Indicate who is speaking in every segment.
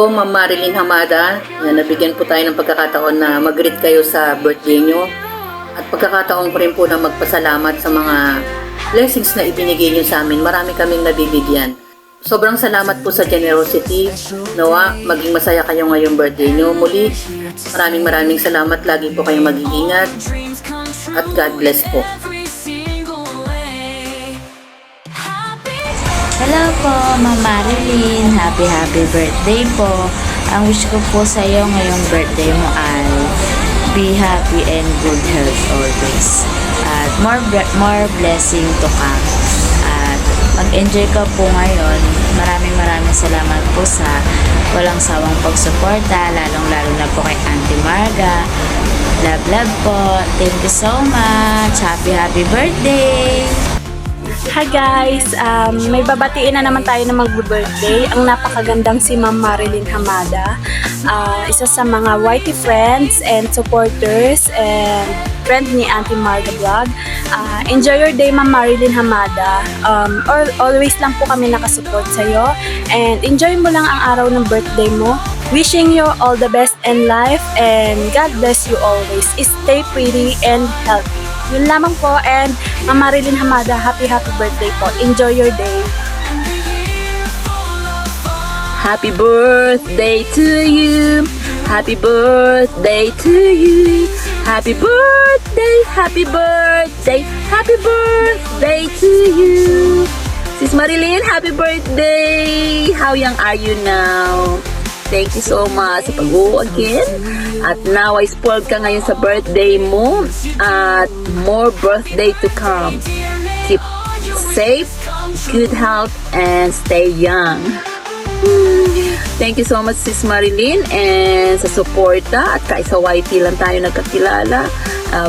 Speaker 1: po, Ma'am Marilyn Hamada. Yan, nabigyan po tayo ng pagkakataon na mag-greet kayo sa birthday nyo. At pagkakataon ko rin po na magpasalamat sa mga blessings na ibinigay nyo sa amin. Marami kaming nabibigyan. Sobrang salamat po sa generosity. Nawa, maging masaya kayo ngayong birthday nyo. Muli, maraming salamat. Lagi po kayong mag-iingat. At God bless po.
Speaker 2: Hello po, Ma'am Marilyn. Happy birthday po. Ang wish ko po sa iyo ngayong birthday mo ay be happy and good health always. At more blessing to come. At mag-enjoy ka po ngayon. Maraming salamat po sa walang sawang pagsuporta, lalong-lalo na po kay Auntie Marga. Love po. Thank you so much. Happy birthday.
Speaker 3: Hi guys! May babatiin na naman tayo na mag-birthday. Ang napakagandang si Ma'am Marilyn Hamada. Isa sa mga YT friends and supporters and friend ni Auntie Marga Vlog. Enjoy your day, Ma'am Marilyn Hamada. Always lang po kami nakasupport sa'yo. And enjoy mo lang ang araw ng birthday mo. Wishing you all the best in life and God bless you always. Stay pretty and healthy. Yun lamang po, and Ma'am Marilyn Hamada, happy birthday po. Enjoy your day.
Speaker 2: Happy birthday to you. Happy birthday to you. Happy birthday, happy birthday to you. Sis Marilyn, happy birthday. How young are you now? Thank you so much sa pag-uwi again. At now ay spoiled ka ngayon sa birthday mo. At more birthday to come. Keep safe, good health, and stay young. Thank you so much, Sis Marilyn, and sa suporta. At kahit sa YT lang tayo nagkakilala,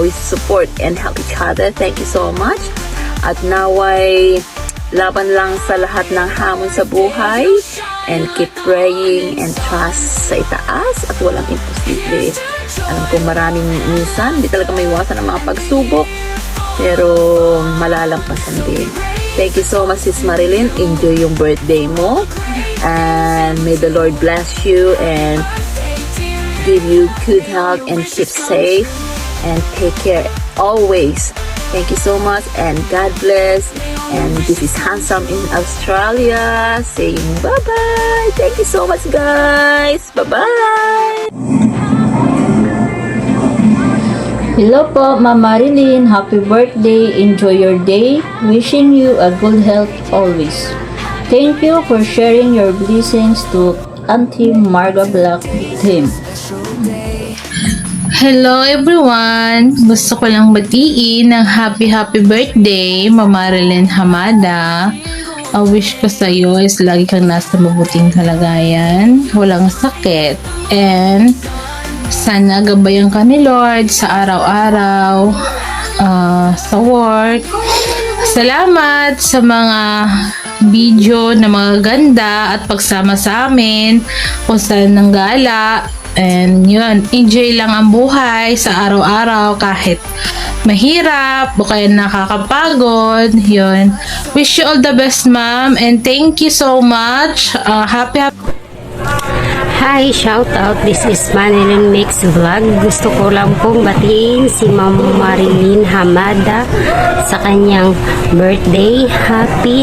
Speaker 2: we support and help each other. Thank you so much. At now ay laban lang sa lahat ng hamon sa buhay. And keep praying and trust sa itaas at walang imposible. Alam ko maraming minsan, di talaga may iwasan ng mga pagsubok, pero malalampasan din. Thank you so much, Sis Marilyn. Enjoy yung birthday mo. And may the Lord bless you and give you good health and keep safe and take care always. Thank you so much and God bless. And this is Handsome in Australia saying bye-bye. Thank you so much, guys. Bye-bye.
Speaker 4: Hello po, Ma'am Marilyn. Happy birthday. Enjoy your day. Wishing you a good health always. Thank you for sharing your blessings to Auntie Marga Vlog team.
Speaker 5: Hello everyone! Gusto ko lang batiin ng happy birthday, Ma'am Marilyn Hamada. Ang wish ko sa iyo is lagi kang nasa mabuting kalagayan, walang sakit, and sana gabayan ka ni Lord sa araw-araw, sa work. Salamat sa mga video na mga ganda at pagsama sa amin kung saan nang gala. And yun, enjoy lang ang buhay sa araw-araw kahit mahirap o kaya nakakapagod. Yun. Wish you all the best, ma'am, and thank you so much. Happy
Speaker 6: Hi, shout out. This is Marilyn Mix Vlog. Gusto ko lang pong batiin si Ma'am Marilyn Hamada sa kanyang birthday. Happy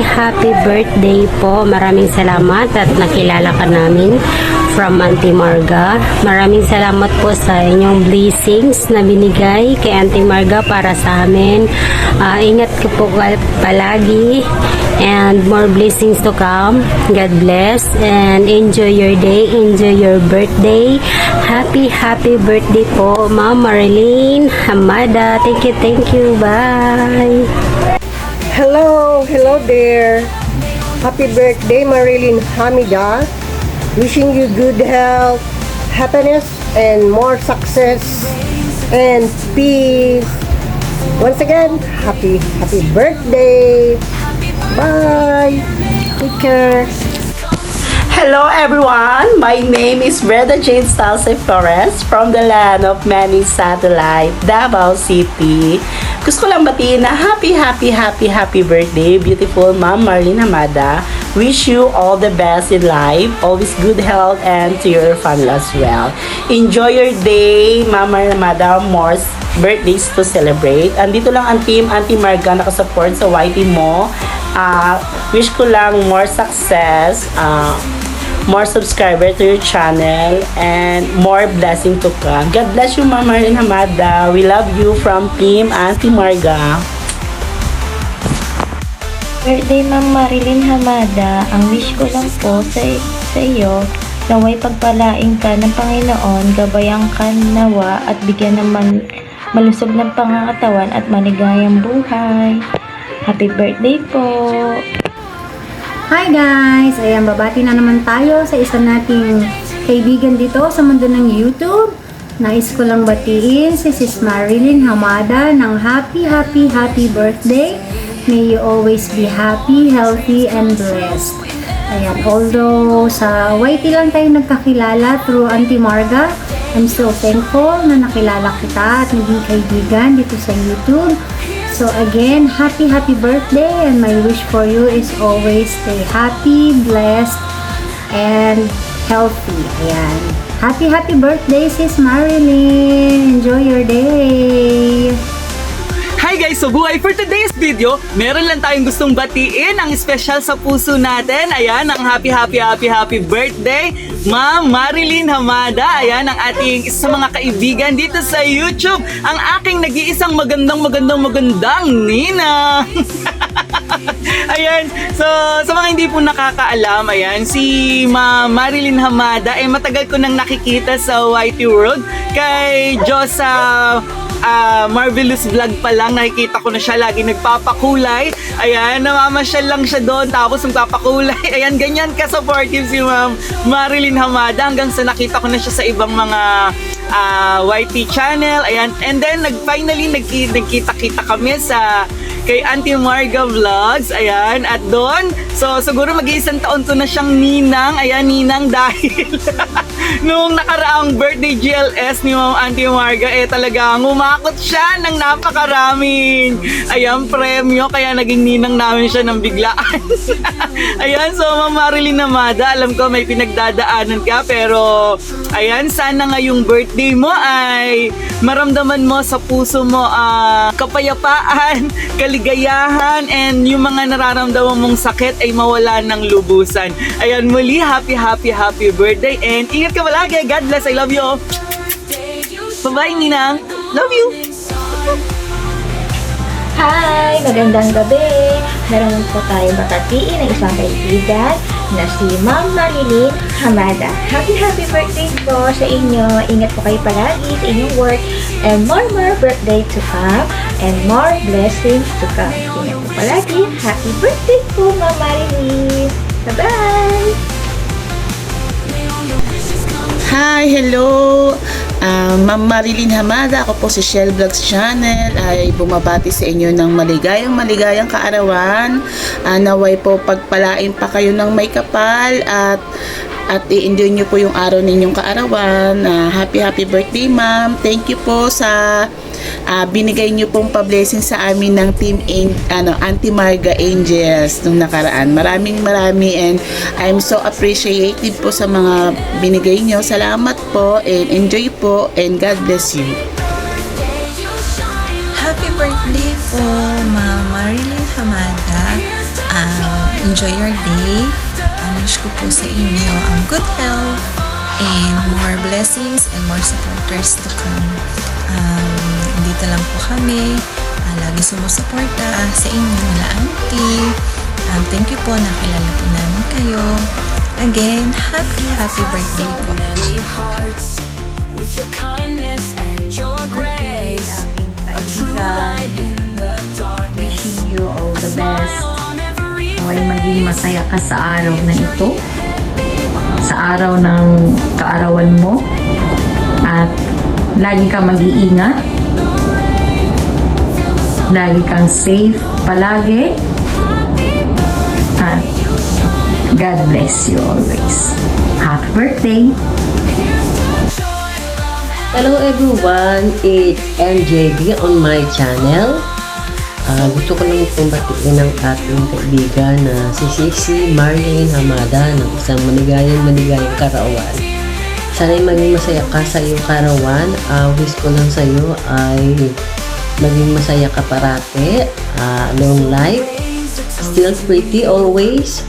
Speaker 6: birthday po. Maraming salamat at nakilala ka namin from Auntie Marga. Maraming salamat po sa inyong blessings na binigay kay Auntie Marga para sa amin. Ingat ka po palagi and more blessings to come. God bless and enjoy your day. Enjoy your birthday. Happy birthday po, Ma'am Marilyn Hamada. Thank you. Bye.
Speaker 7: Hello there. Happy birthday, Marilyn Hamida. Wishing you good health, happiness, and more success and peace. Once again, happy birthday. Bye. Take care.
Speaker 8: Hello everyone, my name is Brenda Jane Salce Flores from the land of many satellite, Davao City. Gusto ko lang batiin na happy birthday, beautiful Ma'am Marilyn Hamada. wish you all the best in life, always good health, and to your family as well. Enjoy your day, Mama Hamada, more birthdays to celebrate. Andito lang ang team Auntie Marga nakasupport sa YT mo. Wish ko lang more success, more subscriber to your channel, and more blessing to come. God bless you, Mama Hamada. We love you from team Auntie Marga.
Speaker 9: Birthday Ma'am Marilyn Hamada, ang wish ko lang po sa iyo, naway pagpalain ka ng Panginoon, gabayan ka nawa at bigyan naman malusog ng pangangatawan at maligayang buhay. Happy birthday po!
Speaker 10: Hi guys! Ayan, babati na naman tayo sa isa nating kaibigan dito sa mundo ng YouTube. Nais ko lang batiin si Sis Marilyn Hamada ng happy birthday. May you always be happy, healthy, and blessed. Ayan, although sa YT lang tayo nagkakilala through Auntie Marga, I'm so thankful na nakilala kita at naging kaibigan dito sa YouTube. So again, happy birthday, and my wish for you is always stay happy, blessed, and healthy. Ayan. Happy birthday, Sis Marilyn! Enjoy your day!
Speaker 11: Hi guys! So buhay for today's video, meron lang tayong gustong batiin ang special sa puso natin. Ayan, ang happy birthday, Ma'am Marilyn Hamada. Ayan, ang ating isa sa mga kaibigan dito sa YouTube. Ang aking nag-iisang magandang Nina. Ayan, so sa mga hindi po nakakaalam, ayan, si Ma'am Marilyn Hamada ay matagal ko nang nakikita sa YT World. Kay Josa Marvelous Vlog pa lang, nakikita ko na siya lagi nagpapakulay. Ayan, namamasyal lang siya doon tapos nagpapakulay. Ayan, ganyan ka-supportive si Ma'am Marilyn Hamada hanggang sa nakita ko na siya sa ibang mga YT channel. Ayan, and then finally nagkita-kita kami sa kay Auntie Marga Vlogs. Ayan, at doon, so siguro mag-iisang taon to na siyang ninang. Ayan, ninang dahil nung nakaraang birthday GLS ni Ma'am Auntie Marga, talagang umakot siya ng napakaraming premyo, kaya naging ninang namin siya ng biglaan. Ayan, so Ma'am Marilyn Hamada, alam ko may pinagdadaanan ka, pero ayan, sana ngayong birthday mo ay maramdaman mo sa puso mo kapayapaan, kaligayahan, and yung mga nararamdaman mong sakit ay mawala ng lubusan. Ayan, muli, happy birthday, and ingat ka palagi. God bless. I love you. Bye-bye, Ninang. Love you.
Speaker 9: Hi! Magandang gabi! Meron po tayong babatiin ng isang kaibigan na si Ma'am Marilyn Hamada. Happy birthday po sa inyo! Ingat po kayo palagi sa inyong work, and more birthday to come, and more blessings to come. Ingat po palagi! Happy birthday po, Ma'am Marilyn! Bye-bye!
Speaker 12: Hi! Hello! Ma'am Marilyn Hamada, ako po si Shell Vlogs Channel, ay bumabati sa inyo ng maligayang kaarawan. Naway po pagpalain pa kayo ng may kapal at i-enjoy nyo po yung araw ninyong kaarawan. Happy birthday, ma'am. Thank you po sa binigay nyo pong pa-blessing sa amin ng team Auntie Marga Angels nung nakaraan. Maraming and I'm so appreciative po sa mga binigay nyo. Salamat po, and enjoy po, and God bless you.
Speaker 13: Happy birthday po, Ma'am Marilyn Hamada. Enjoy your day. Wish ko po sa inyo ang good health and more blessings and more supporters to come. Dito lang po kami. Lagi sumusuporta sa inyo na auntie. Thank you po, nakilala po namin kayo. Again, happy birthday po.
Speaker 14: Wishing you all the best. Ay maging masaya ka sa araw na ito, sa araw ng kaarawan mo, at lagi kang mag-iingat, lagi kang safe palagi, at God bless you always. Happy birthday!
Speaker 15: Hello everyone, it's MJB on my channel. Gusto ko lang pong batiin ang ating kaibigan na si Sisi Marilyn Hamada ng isang maligayang karawan. Sana'y maging masaya ka sa iyong karawan. Wish ko lang sa iyo ay maging masaya ka parate. Long life. Still pretty always.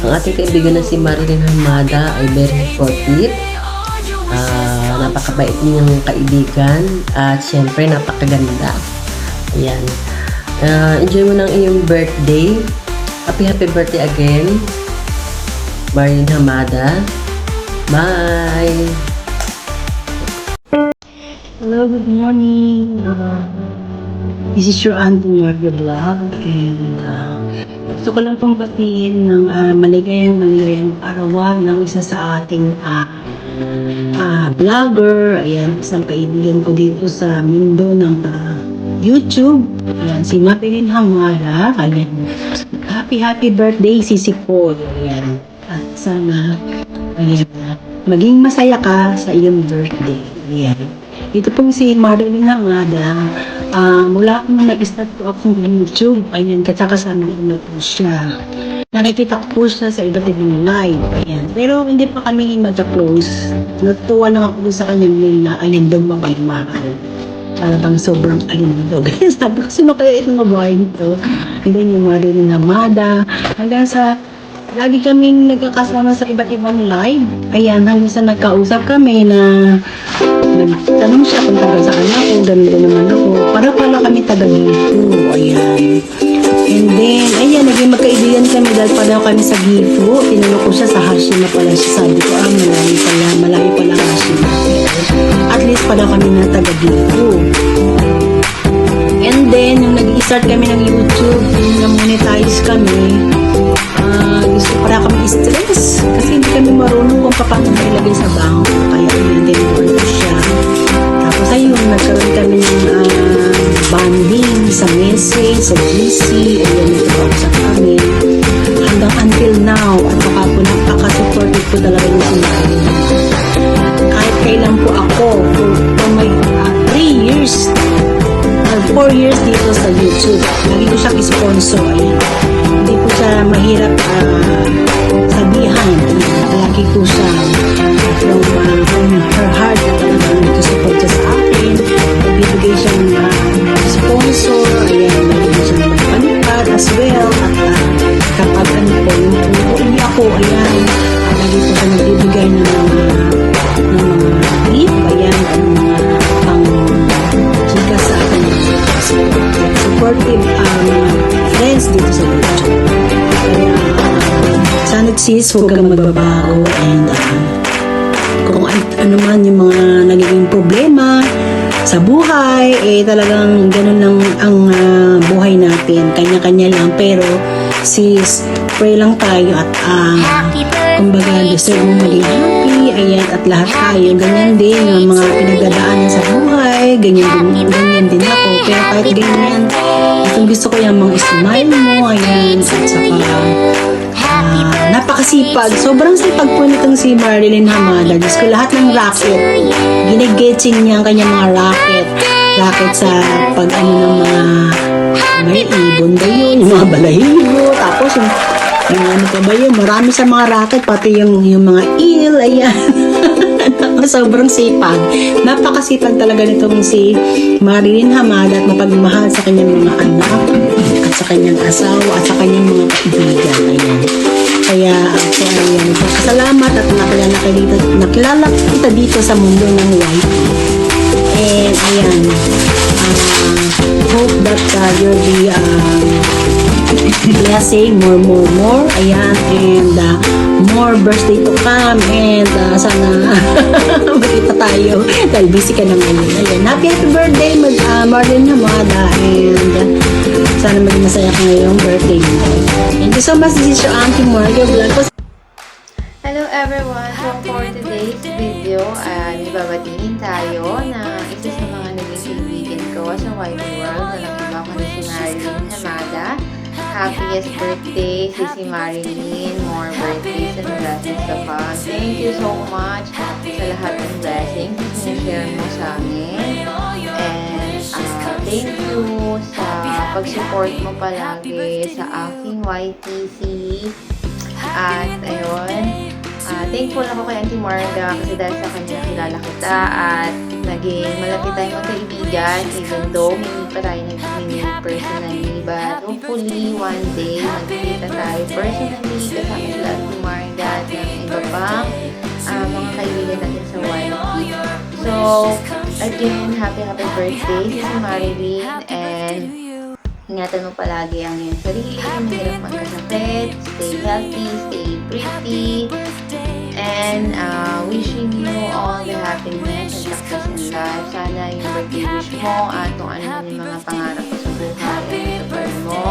Speaker 15: Ang ating kaibigan na si Marilyn Hamada ay very supportive. Napakabait niyang kaibigan at syempre napakaganda. Ayan. Enjoy mo ng iyong birthday. Happy birthday again, Marilyn Hamada. Bye!
Speaker 16: Hello, good morning. This is your Auntie Marga Vlog and gusto ko lang pong batiin ng maligayang arawan ng isa sa ating vlogger. Ayan, isang kaibigan ko dito sa mundo ng YouTube. Ayan, si Marilyn Hamada. Ayan, happy birthday, Sisi Paul. Ayan, at sana maging masaya ka sa iyong birthday. Ayan. Ito pong si Marilyn Hamada. Mula akong nag-start po akong YouTube. Ayan, kasama ko po siya. Nakikita ko po siya sa iba't ibang live. Ayan. Pero hindi pa kami mag-close. Natuwa lang ako sa kanyang na alindog mapagmahal. Parang sobrang alindog. Sabi ko, sino kaya itong mabuhay nito? Hindi yung Marilyn Hamada. Hanggang sa lagi kaming nagkakasama sa iba't ibang live. Ayan, hanggang sa nagkausap kami na nagtanong siya kung taga saan ako, ganito naman ako. Para pala kami taga Gifu. Ayan. And then, ayan, naging magkaibigan kami dahil pala kami sa Gifu. Tinanong ko siya sa Hashima pala siya. Sabi ko, malayo pala Hashima. At least pala kami na taga Gifu. And then, nung nag-start kami ng YouTube, na-monetize kami, gusto para kami stress kasi hindi kami marunong kung paano mailagay sa bangko. Kaya yun, tinanong ko siya. Tapos ayun, nagkaroon kami ng bonding sa message, sa GC, ayun, nagkausap kami. Hanggang until now, at saka po napaka-supportive po talaga yung sinabi. Kahit kailan po ako, for my 3 years, 4 years dito sa YouTube. Lagi ko siyang sponsor. Ayan. Hindi po siya mahirap sabihan. Lagi ko siya from her heart na talagang nagsusupport siya sa akin. Nagbibigay siya ng sponsor. Ayan, nagbibigay siya ng panipad as well. At kapag ano po, yung ako, ayan, lagi po siya nagbibigay ng mga tip. Ayan, pang chika sa akin. Supportive friends dito sa YouTube. Kaya sana sis, huwag kang magbabago and kung ano man yung mga nagiging problema sa buhay, talagang ganun lang ang buhay natin. Kanya-kanya lang, pero sis, pray lang tayo at kumbaga deserve mo maging happy. Ayan, at lahat tayo ganyan din yung mga pinagdadaanan sa buhay, ganyan din ako. Pero kahit ganyan, itong gusto ko yung mga smile mo. Ayan, at saka napakasipag. Sobrang sipag po nitong si Marilyn Hamada. Diyos ko, lahat ng racket, ginigetsing niya ang kanyang mga racket sa pag ng mga may ibon ba yun, yung mga balahibo, tapos yung ano pa ba yun, marami sa mga racket, pati yung mga eel, ayan. Sobrang sipag. Napakasipag talaga nitong si Marilyn Hamada at mapagmahal sa kanyang mga anak at sa kanyang asawa at sa kanyang mga kaibigan. Ayan. Kaya ako ayan, salamat at nakilala kita dito sa mundo ng YT. And ayan, hope that you'll be blessing more. Ayan, and more birthday to come, and sana makita tayo dahil busy ka naman yun. Ayan, happy birthday Marilyn Hamada, and sana maging masaya ka ngayong birthday mo. Thank you so much. This is your Auntie Marga Vlog.
Speaker 17: Hello everyone! So for today's video, ibabatiin tayo na isa sa mga naging kaibigan ko sa YT World na nakiba ko na si Marilyn Hamada. Happiest birthday, si Marilyn. More birthdays and blessings to come. Thank you so much sa lahat ng blessings na share mo sa amin. And thank you pag-support mo palagi sa aking YTC. At ayun, thankful ako kay Auntie Marga kasi dahil sa kanya kilala kita at naging malapit tayong magkaibigan even though hindi pa tayo nag-meet personally, but hopefully one day magkikita tayo personally kasama sila Auntie Marga at ng iba pang mga kaibigan natin sa YT. So again, happy birthday si Marilyn, and ingatan mo palagi ang iyong sarili, mahirap magkasakit, stay healthy, stay pretty, and wishing you all the happiness and success in life. Sana yung birthday wish mo at kung ano man yung mga pangarap mo sa buhay ay matupad mo.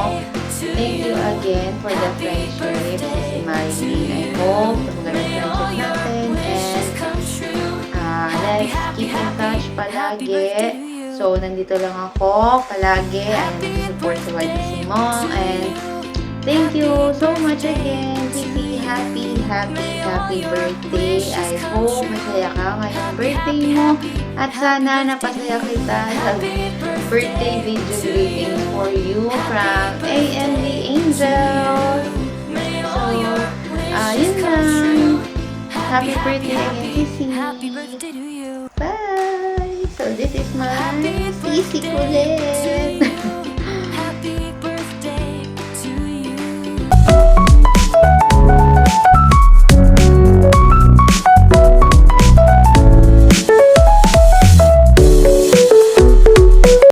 Speaker 17: Thank you again for the friendship, si Marilyn. I hope magandang friendship natin, and let's keep in touch palagi. So, nandito lang ako palagi. I'm support sa YTC mo. And thank you so much again. Sisi, happy birthday. I hope masaya ka ngayong birthday mo. At sana napasaya kita sa birthday video greetings for you from AMD Angels. So, yun lang. Happy birthday again, Sisi. Bye! So, this is my sisi kulit.